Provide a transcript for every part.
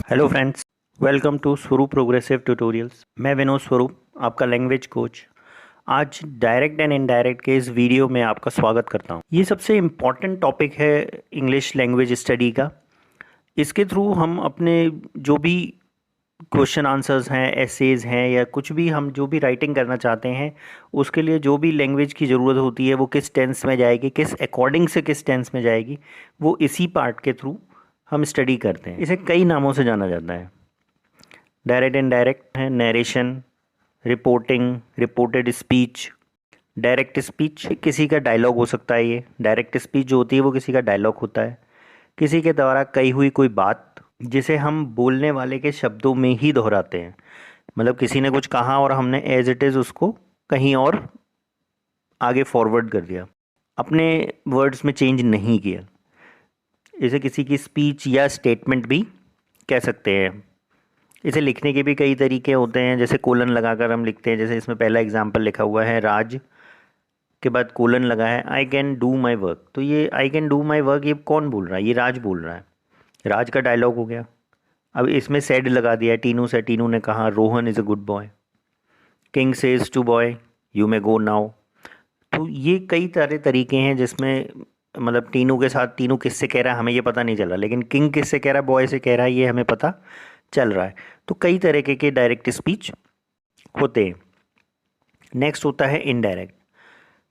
Hello friends, welcome to स्वरूप progressive tutorials. मैं विनोद स्वरूप, आपका लैंग्वेज कोच। आज डायरेक्ट एंड इनडायरेक्ट के इस वीडियो में आपका स्वागत करता हूं। ये सबसे इम्पॉर्टेंट टॉपिक है इंग्लिश लैंग्वेज स्टडी का। इसके थ्रू हम अपने जो भी क्वेश्चन आंसर्स हैं, एसेज हैं, या कुछ भी हम जो भी राइटिंग करना चाहते हैं, उसके लिए जो भी लैंग्वेज की ज़रूरत होती है वो किस टेंस में जाएगी, किस अकॉर्डिंग से किस टेंस में जाएगी, वो इसी पार्ट के थ्रू हम स्टडी करते हैं। इसे कई नामों से जाना जाता है। डायरेक्ट इनडायरेक्ट है, narration, reporting, reported speech. Direct speech किसी का डायलॉग हो सकता है। ये डायरेक्ट स्पीच जो होती है वो किसी का डायलॉग होता है, किसी के द्वारा कही हुई कोई बात जिसे हम बोलने वाले के शब्दों में ही दोहराते हैं। मतलब किसी ने कुछ कहा और हमने एज इट इज़ उसको कहीं और आगे फॉरवर्ड कर दिया, अपने वर्ड्स में चेंज नहीं किया। इसे किसी की स्पीच या स्टेटमेंट भी कह सकते हैं। इसे लिखने के भी कई तरीके होते हैं, जैसे कोलन लगाकर हम लिखते हैं। जैसे इसमें पहला एग्जाम्पल लिखा हुआ है, राज के बाद कोलन लगा है, I can do my work. तो ये I can do my work, ये कौन बोल रहा है? ये राज बोल रहा है। राज का डायलॉग हो गया। अब इसमें सेड लगा दिया है, टीनू से। टीनू ने कहा, Rohan is a good boy. King says to boy, you may go now. तो ये कई सारे तरीके हैं जिसमें मतलब टीनू के साथ टीनू किससे कह रहा है हमें ये पता नहीं चला, लेकिन किंग किससे कह रहा है, बॉय से कह रहा है, ये हमें पता चल रहा है। तो कई तरीके के डायरेक्ट स्पीच होते हैं। नेक्स्ट होता है इनडायरेक्ट।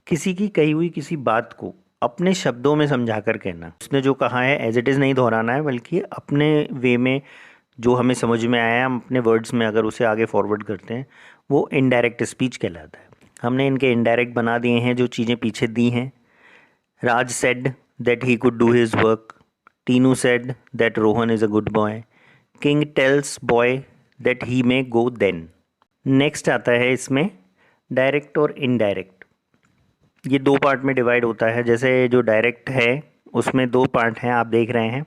किसी की कही हुई किसी बात को अपने शब्दों में समझा कर कहना। उसने जो कहा है एज इट इज़ नहीं दोहराना है, बल्कि अपने वे में जो हमें समझ में आया हम अपने वर्ड्स में अगर उसे आगे फॉरवर्ड करते हैं, वो इनडायरेक्ट स्पीच कहलाता है। हमने इनके इनडायरेक्ट बना दिए हैं जो चीज़ें पीछे दी हैं। राज said that he could do his work. Tinu said that Rohan is a good boy. King tells boy that he may go then. Next आता है इसमें डायरेक्ट और इनडायरेक्ट। ये दो पार्ट में डिवाइड होता है। जैसे जो डायरेक्ट है उसमें दो पार्ट हैं, आप देख रहे हैं।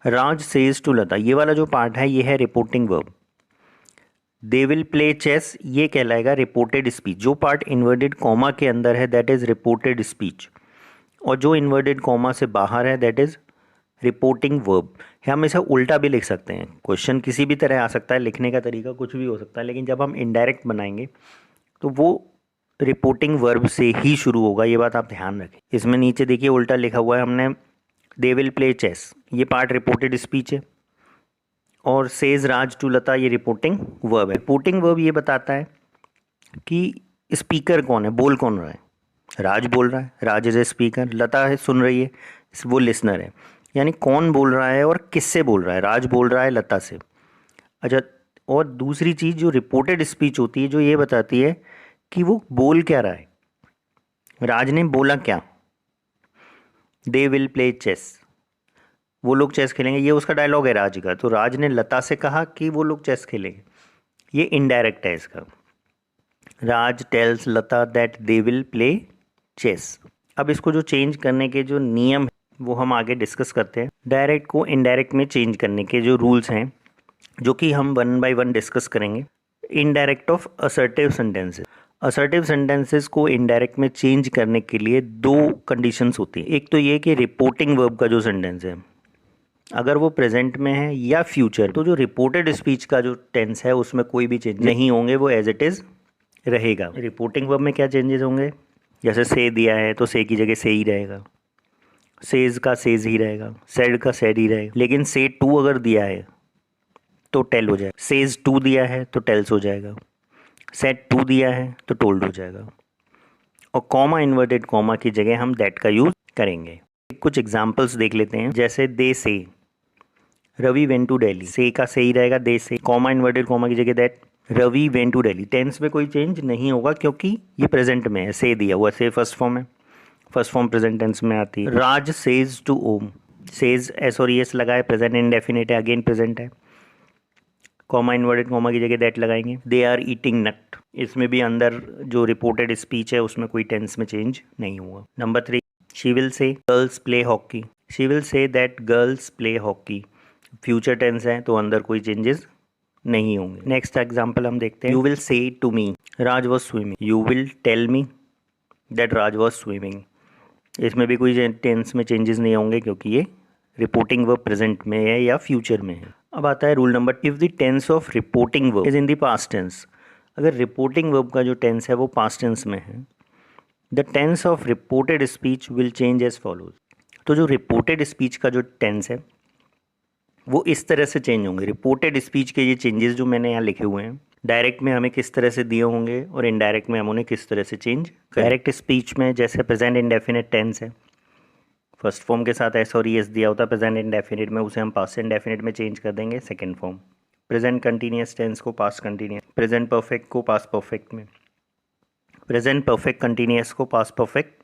राज सेज टू लता, ये वाला जो पार्ट है ये है reporting verb. They will play chess, ये कहलाएगा रिपोर्टेड स्पीच। जो पार्ट इन्वर्टेड कॉमा के अंदर है दैट इज़ रिपोर्टेड स्पीच, और जो इन्वर्टेड कॉमा से बाहर है दैट इज़ रिपोर्टिंग वर्ब। हम इसे उल्टा भी लिख सकते हैं। क्वेश्चन किसी भी तरह आ सकता है, लिखने का तरीका कुछ भी हो सकता है, लेकिन जब हम इनडायरेक्ट बनाएंगे तो वो रिपोर्टिंग वर्ब से ही शुरू होगा। ये बात आप ध्यान रखें। इसमें नीचे देखिए उल्टा लिखा हुआ है हमने, दे विल प्ले चेस, ये पार्ट रिपोर्टेड स्पीच है, और सेज राज टू लता ये रिपोर्टिंग वर्ब है। रिपोर्टिंग वर्ब ये बताता है कि स्पीकर कौन है, बोल कौन रहा है। राज बोल रहा है, राज इज ए स्पीकर। लता है सुन रही है, वो लिसनर है। यानी कौन बोल रहा है और किससे बोल रहा है। राज बोल रहा है लता से। अच्छा, और दूसरी चीज़ जो रिपोर्टेड स्पीच होती है जो ये बताती है कि वो बोल क्या रहा है, राज ने बोला क्या। दे विल प्ले चेस, वो लोग चेस खेलेंगे, ये उसका डायलॉग है राज का। तो राज ने लता से कहा कि वो लोग चेस खेलेंगे, ये इनडायरेक्ट है इसका। Raj tells Lata that they will play chess. अब इसको जो चेंज करने के जो नियम हैं वो हम आगे डिस्कस करते हैं। डायरेक्ट को इनडायरेक्ट में चेंज करने के जो रूल्स हैं, जो कि हम वन बाय वन डिस्कस करेंगे। Indirect of assertive sentences. Assertive sentences को इनडायरेक्ट में चेंज करने के लिए दो कंडीशंस होती हैं। एक तो ये कि रिपोर्टिंग वर्ब का जो सेंटेंस है अगर वो प्रेजेंट में है या फ्यूचर, तो जो रिपोर्टेड स्पीच का जो टेंस है उसमें कोई भी चेंज नहीं होंगे, वो एज इट इज़ रहेगा। रिपोर्टिंग वर्ब में क्या चेंजेस होंगे, जैसे से दिया है तो से की जगह से ही रहेगा, सेज का सेज ही रहेगा, सेड का सेड ही रहेगा। लेकिन से टू अगर दिया है तो टेल हो जाएगा, सेज टू दिया है तो टेल्स हो जाएगा, सेड टू दिया है तो टोल्ड हो जाएगा। और कॉमा, इन्वर्टेड कॉमा की जगह हम दैट का यूज़ करेंगे। कुछ एग्जाम्पल्स देख लेते हैं। जैसे दे से रवि वेंट टू दिल्ली, से का से ही रहेगा, दे से, कॉमा इन्वर्टेड कॉमा की जगह that, Ravi went to Delhi. Tense में कोई चेंज नहीं होगा क्योंकि ये प्रेजेंट में है, से दिया हुआ, से फर्स्ट फॉर्म है, फर्स्ट फॉर्म प्रेजेंट टेंस में आती है। Raj says to Om, says S और एस लगा है, प्रेजेंट इंडेफिनिट है, अगेन प्रेजेंट है, कॉमा इन्वर्टेड कॉमा की जगह दैट लगाएंगे। दे आर ईटिंग नट, इसमें भी अंदर जो रिपोर्टेड स्पीच है उसमें कोई टेंस में चेंज नहीं हुआ। Number 3, she will say girls play hockey, she will say that girls play hockey, future tense है तो अंदर कोई चेंजेस नहीं होंगे। नेक्स्ट एग्जाम्पल हम देखते हैं। You will say to me Raj was swimming, you will tell me that Raj was swimming, इसमें भी कोई टेंस में चेंजेस नहीं होंगे क्योंकि ये रिपोर्टिंग वर्ब प्रेजेंट में है या फ्यूचर में है। अब आता है rule number, if the tense of reporting verb is in the past tense. अगर रिपोर्टिंग वर्ब का जो टेंस है वो पास्ट टेंस में है, the tense of reported speech will change as follows. तो जो रिपोर्टेड स्पीच का जो टेंस है वो इस तरह से चेंज होंगे। रिपोर्टेड स्पीच के ये चेंजेस जो मैंने यहाँ लिखे हुए हैं, डायरेक्ट में हमें किस तरह से दिए होंगे और इनडायरेक्ट में हम उन्हें किस तरह से चेंज करें। डायरेक्ट स्पीच में जैसे प्रेजेंट इंडेफिनिट टेंस है, फर्स्ट फॉर्म के साथ एस और ईएस दिया होता है प्रेजेंट इंडेफिनिट में, उसे हम पास्ट इंडेफिनिट में चेंज कर देंगे second form. Present continuous tense को पास्ट कंटिन्यूस, प्रेजेंट परफेक्ट को पास्ट परफेक्ट में, प्रेजेंट परफेक्ट कंटिन्यूस को पास्ट परफेक्ट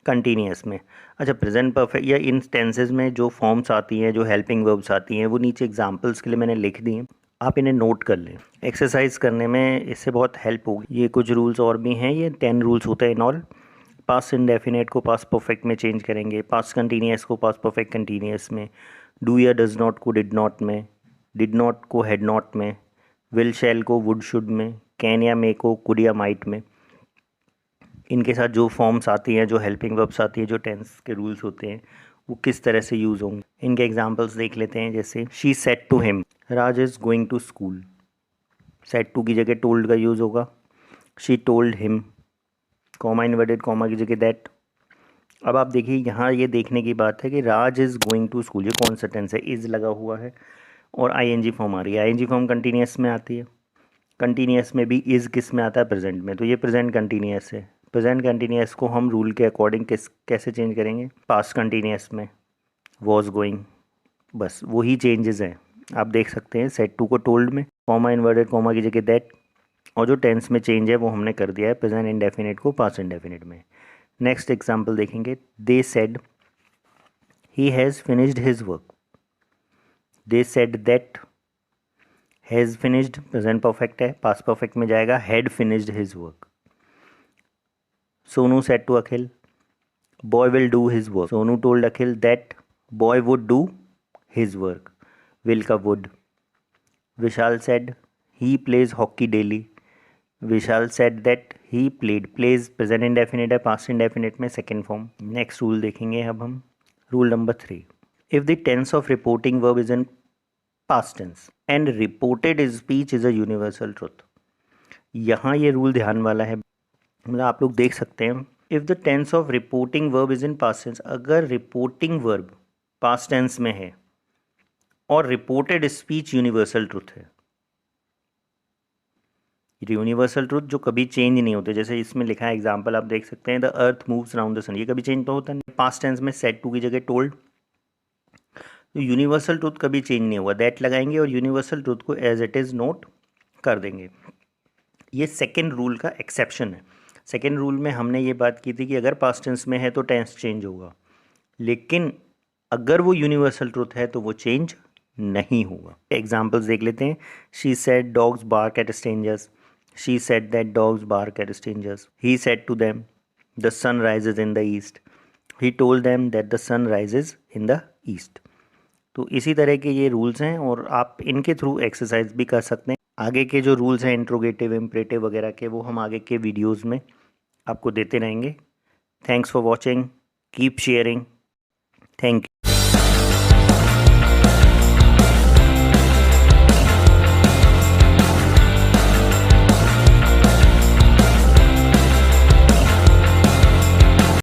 कंटिन्यूस में। अच्छा, प्रेजेंट परफेक्ट या इन टेंसेज में जो फॉर्म्स आती हैं, जो हेल्पिंग वर्ब्स आती हैं, वो नीचे एग्जांपल्स के लिए मैंने लिख दी हैं, आप इन्हें नोट कर लें। एक्सरसाइज करने में इससे बहुत हेल्प होगी। ये कुछ रूल्स और भी हैं, ये 10 रूल्स होते हैं इन ऑल। पास्ट इंडेफिनिट को पास्ट परफेक्ट में चेंज करेंगे, पास्ट कंटिन्यूस को पास्ट परफेक्ट कंटिन्यूस में, डू या डज नॉट को डिड नॉट में, डिड नॉट को हैड नॉट में, विल शैल को वुड शुड में, कैन या मे को कुड या माइट में। इनके साथ जो फॉर्म्स आती हैं, जो हेल्पिंग वर्ब्स आती हैं, जो टेंस के रूल्स होते हैं, वो किस तरह से यूज़ होंगे, इनके एग्जांपल्स देख लेते हैं। जैसे she said to him, Raj is going to school, said to की जगह टोल्ड का यूज़ होगा। She told him, comma inverted comma की जगह दैट। अब आप देखिए यहाँ ये देखने की बात है कि राज इज़ गोइंग टू स्कूल, ये कौन सा टेंस है, इज़ लगा हुआ है और आईएनजी फॉर्म आ रही है। आईएनजी फॉर्म कंटिन्यूस में आती है, कंटिन्यूस में भी इज़ किस में आता है, प्रेजेंट में, तो ये प्रेजेंट कंटिन्यूस है। प्रेजेंट कंटिन्यूस को हम रूल के अकॉर्डिंग कैसे चेंज करेंगे, पास्ट कंटिन्यूस में वॉज गोइंग, बस वही चेंजेस हैं। आप देख सकते हैं सेड टू को टोल्ड में, कॉमा इन्वर्टेड कॉमा की जगह दैट, और जो टेंस में चेंज है वो हमने कर दिया है प्रेजेंट इंडेफिनिट को पास्ट इंडेफिनिट में। नेक्स्ट एग्जाम्पल देखेंगे, they said he has finished his work, they said that, has finished present perfect है, पास्ट परफेक्ट में जाएगा had finished his work. Sonu said to Akhil, boy will do his work, Sonu told Akhil that boy would do his work, will का would. Vishal said he plays hockey daily, Vishal said that he played, plays present indefinite है, past indefinite में second form. Next rule देखेंगे अब हम, rule number 3, if the tense of reporting verb is in past tense and reported speech is a universal truth. यहाँ ये rule ध्यान वाला है, मतलब आप लोग देख सकते हैं, if the tense of reporting verb is in past tense, अगर रिपोर्टिंग वर्ब पास्ट टेंस में है और रिपोर्टेड स्पीच यूनिवर्सल ट्रुथ है, यूनिवर्सल ट्रुथ जो कभी चेंज नहीं होते, जैसे इसमें लिखा है एग्जांपल आप देख सकते हैं, the earth moves around the sun, ये कभी चेंज तो होता नहीं। पास्ट टेंस में सेड टू की जगह टोल्ड, तो यूनिवर्सल ट्रुथ कभी चेंज नहीं हुआ, दैट लगाएंगे और यूनिवर्सल ट्रुथ को एज इट इज़ नोट कर देंगे। ये सेकेंड रूल का एक्सेप्शन है। सेकेंड रूल में हमने ये बात की थी कि अगर पास्ट टेंस में है तो टेंस चेंज होगा, लेकिन अगर वो यूनिवर्सल ट्रुथ है तो वो चेंज नहीं होगा। एग्जाम्पल्स देख लेते हैं, she said dogs bark at strangers, she said that dogs bark at strangers, he said to them the sun rises in the east, he told them that the sun rises in the east. तो इसी तरह के ये rules हैं और आप इनके through exercise भी कर सकते हैं। आगे के जो रूल्स हैं इंट्रोगेटिव इम्परेटिव वगैरह के, वो हम आगे के वीडियोस में आपको देते रहेंगे। Thanks for watching, keep sharing, thank you.